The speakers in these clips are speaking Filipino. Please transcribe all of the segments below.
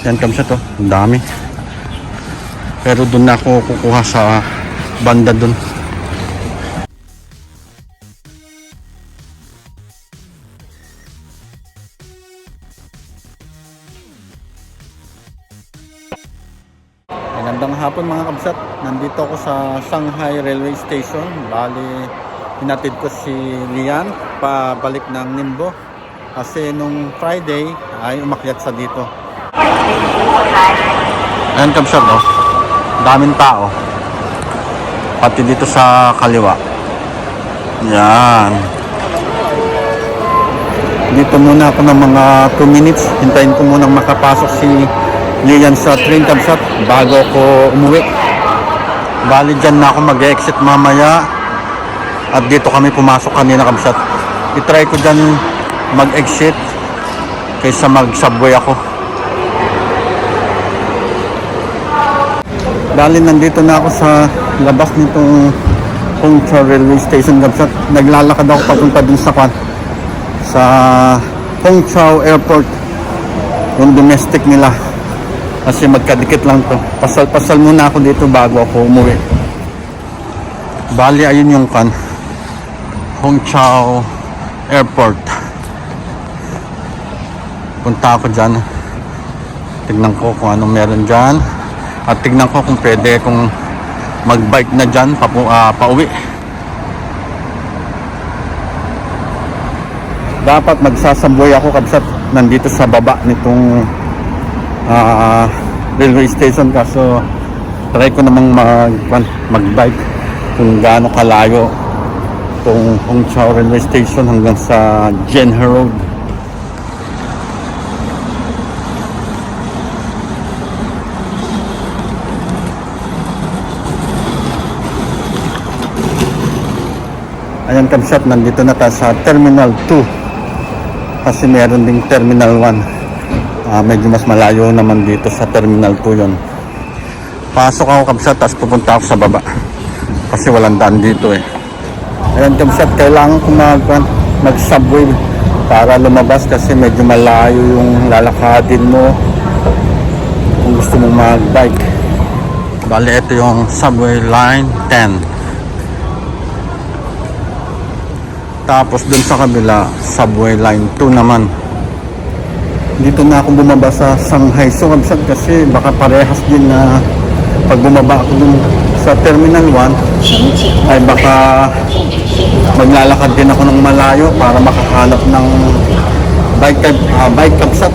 Yan kamsa to, ang dami. Pero doon na ako kukuha sa banda doon. Magandang hapon mga kabsat. Nandito ako sa Shanghai Railway Station. Bali, hinatid ko si Lian pabalik ng Ningbo. Kasi nung Friday ay umakyat sa dito. Ayan kabsat, no? Daming tao. Pati dito sa kaliwa. Yan. Dito muna ako ng mga 2 minutes. Hintayin ko muna makapasok si Lian sa train kabsat bago ako umuwi. Bali dyan na ako mag-exit mamaya. At dito kami pumasok kanina kabsat. I-try ko dyan mag-exit kaysa mag-subway ako. Bali nandito na ako sa labas nitong Hongqiao Railway Station kabsat. Naglalakad ako papunta dun sa Hongqiao Airport, yung domestic nila. Kasi magkadikit lang to. Pasal-pasal muna ako dito bago ako umuwi. Bali ayun yung Hongqiao Airport. Punta ako dyan. Tignan ko kung anong meron dyan. At tignan ko kung pwede kung mag-bike na dyan pauwi. Dapat magsasabway ako kabsat. Nandito sa baba nitong railway station. Kaso try ko namang mag-bike kung gaano kalayo itong Hongqiao Railway Station hanggang sa Genhe Road. Ayan kabsat, nandito na tayo sa Terminal 2 kasi meron ding Terminal 1. Medyo mas malayo naman dito sa Terminal 2 yun. Pasok ako kabsat, tapos pupunta ako sa baba kasi walang daan dito eh. Ayan kabsat, kailangan ko mag-subway para lumabas kasi medyo malayo yung lalakadin mo kung gusto mong mag-bike. Bali ito yung subway line 10. Tapos dun sa kabila, subway line 2 naman. Dito na ako bumaba sa Shanghai So kabsat kasi baka parehas din na pag bumaba ako dun sa Terminal 1 ay baka maglalakad din ako ng malayo para makahanap ng bike kabsat.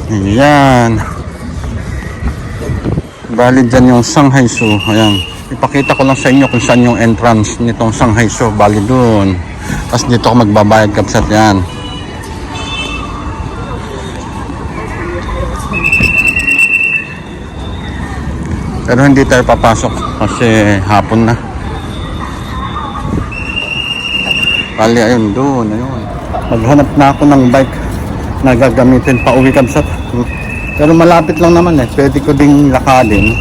Ayan. Bali dyan yung Shanghai So. Ayan. Ipakita ko lang sa inyo kung saan yung entrance nitong Shanghai So. Bali dun. Tapos dito ako magbabayad kabsat. Yan. Pero hindi tayo papasok kasi hapon na. Bali ayun dun. Ayun. Maghanap na ako ng bike na gagamitin pa uwi kabsat. Pero malapit lang naman eh. Pwede ko ding lakadin.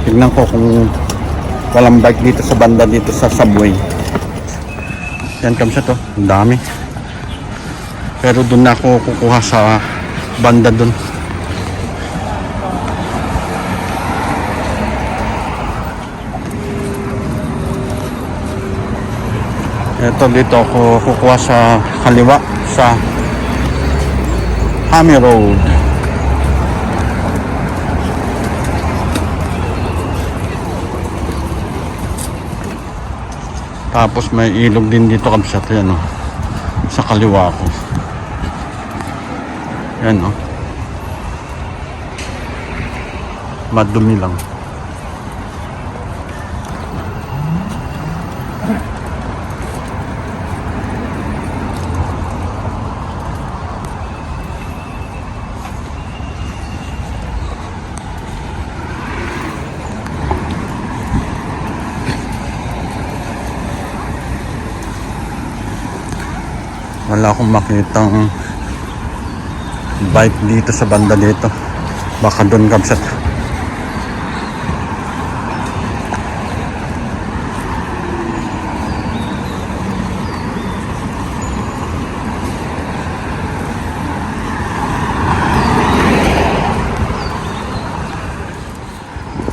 Tignan ko kung walang bike dito sa banda dito sa subway. Yan kabsat to. Ang dami. Pero doon na ako kukuha sa banda doon. Ito dito ako kukuha sa kaliwa sa Hami Road. Tapos may ilog din dito kabsat. Yan o. Sa kaliwa ko. Yan o. Madumi lang. Wala akong makitang bike dito sa banda dito. Baka doon kabsat.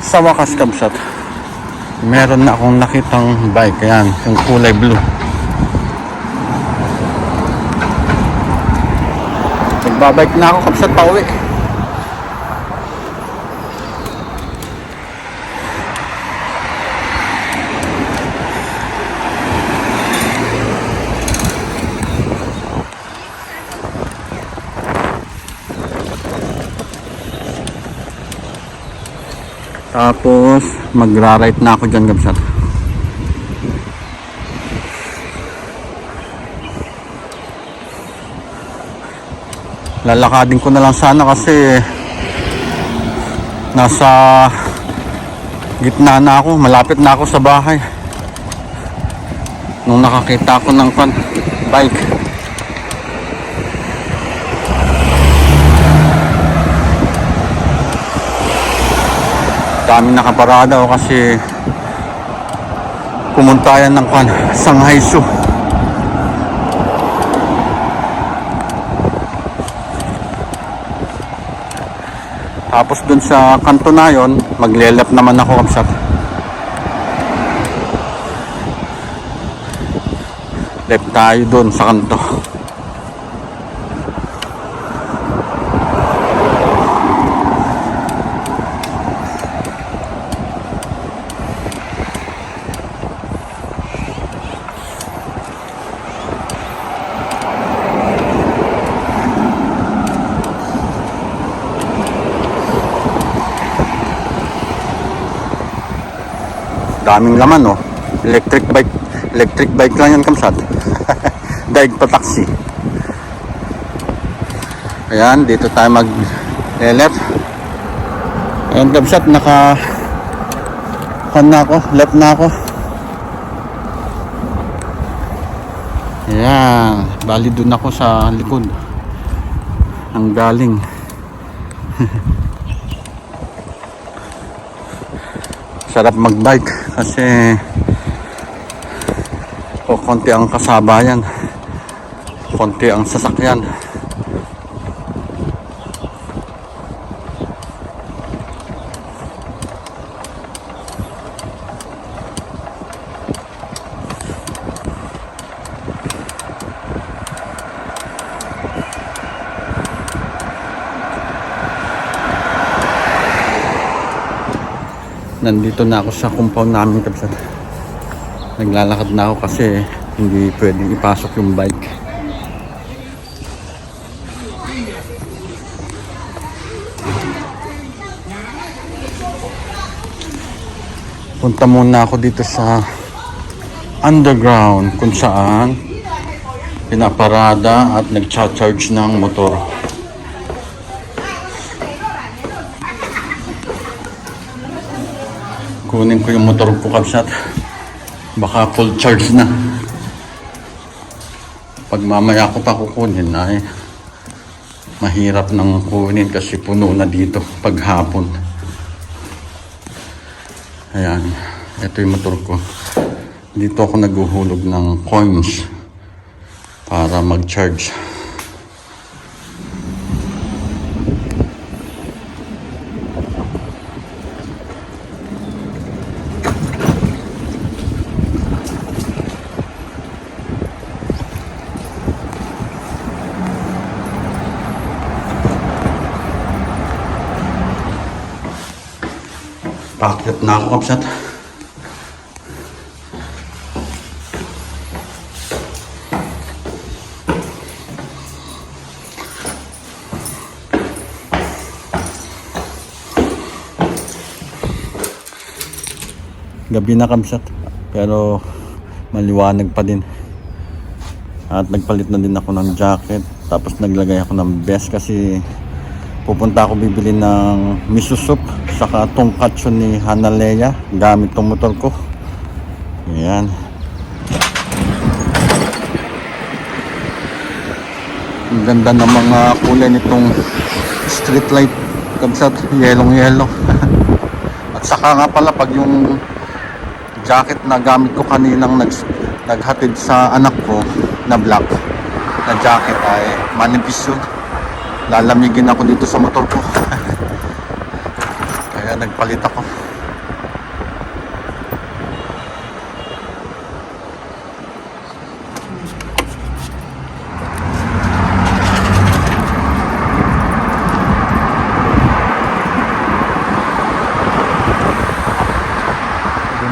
Sa wakas kabsat, meron na akong nakitang bike. Ayan, yung kulay blue. Nagbabike na ako kabsat pauwi. Tapos magra-right na ako dyan kabsat. Lalakadin ko na lang sana kasi nasa gitna na ako, malapit na ako sa bahay. Nung nakakita ko ng bike. Daming nakaparada o kasi pumunta yan ng Shanghai Zoo. Tapos dun sa kanto na yon, magle-left naman ako kabsat. Left tayo dun sa kanto. Daming laman oh. Electric bike lang yan kamsat. Daig pa taxi. Ayan, dito tayo mag-left. Ayan kamsat, na ako, left na ako. Ayan, bali dun ako sa likod. Ang galing. Sarap magbike kasi konti ang kasabayan, konti ang sasakyan. Nandito na ako sa compound namin kabsat. Naglalakad na ako kasi hindi pwedeng ipasok yung bike. Punta muna ako dito sa underground kung saan pinaparada at nagcha-charge ng motor. Kunin ko yung motor ko kabsat. Baka full charge na. Pag mamaya ko pa kukunin ay mahirap nang kunin kasi puno na dito paghapon. Ayan, ito yung motor ko. Dito ako naghuhulog ng coins para mag-charge. Pakyat na ako kapsat. Gabi na kapsat pero maliwanag pa din. At nagpalit na din ako ng jacket. Tapos naglagay ako ng vest kasi pupunta ako bibili ng miso soup saka tonkatsu ni Hanaleya gamit tong motor ko. Ayan. Ang ganda ng mga kulay nitong street light kabsat, yellow. At saka nga pala pag yung jacket na gamit ko kaninang naghatid sa anak ko na black na jacket ay manipis yun. Lalamigin ako dito sa motor ko. Kaya nagpalit ako.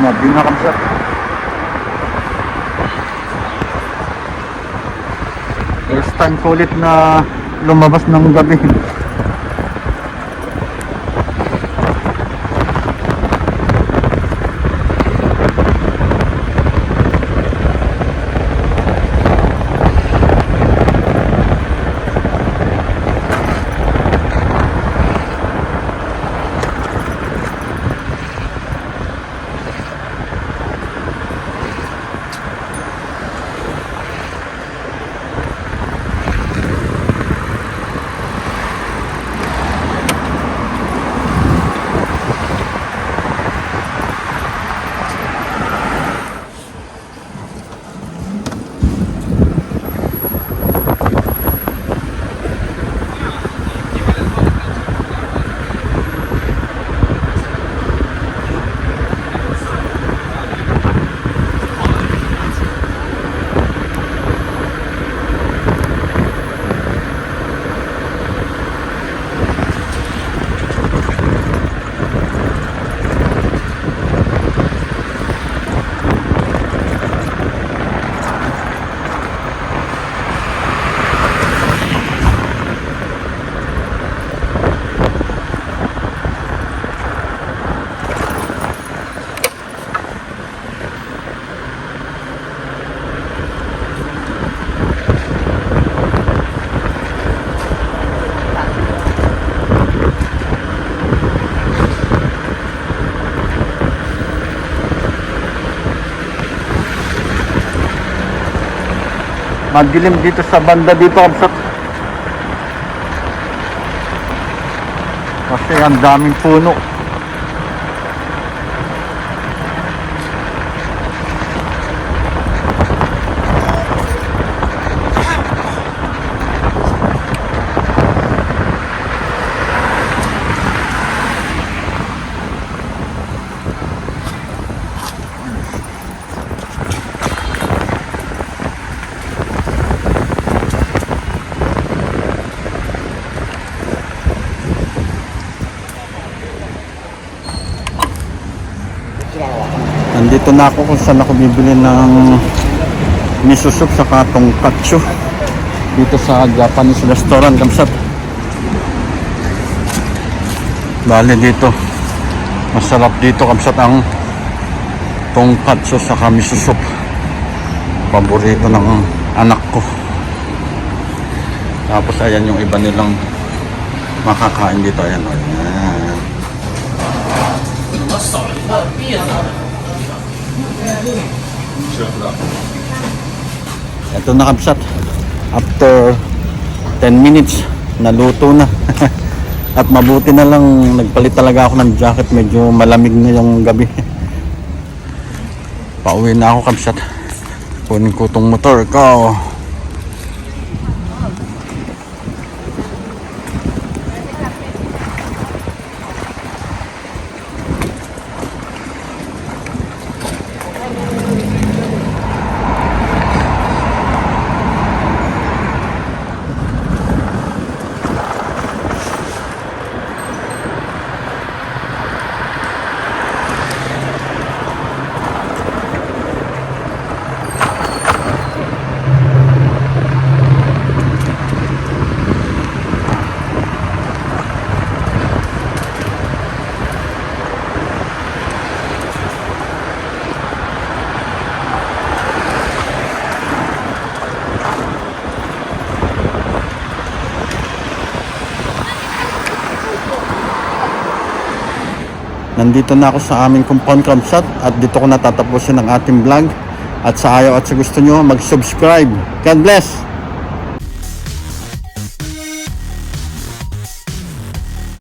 Mabing na kamsat. First time ko ulit na lumabas ng gabi. Madilim dito sa banda dito kamsat. Kasi ang daming puno. Nandito na ako kung saan ako bibili ng miso soup sa tonkatsu dito sa Japanese restaurant kamsat. Bale dito masarap dito kamsat ang tonkatsu sa miso soup. Paborito ng anak ko. Tapos ayan yung iba nilang makakain dito. Ayan, ayan. Ito na kamsat. After 10 minutes naluto na. At mabuti na lang nagpalit talaga ako ng jacket. Medyo malamig na yung gabi. Pauwi na ako kamsat. Kunin ko tong motor ko. Nandito na ako sa aming compound campsite at dito ko natatapusin ang ating vlog. At sa ayaw at sa gusto nyo, mag-subscribe. God bless!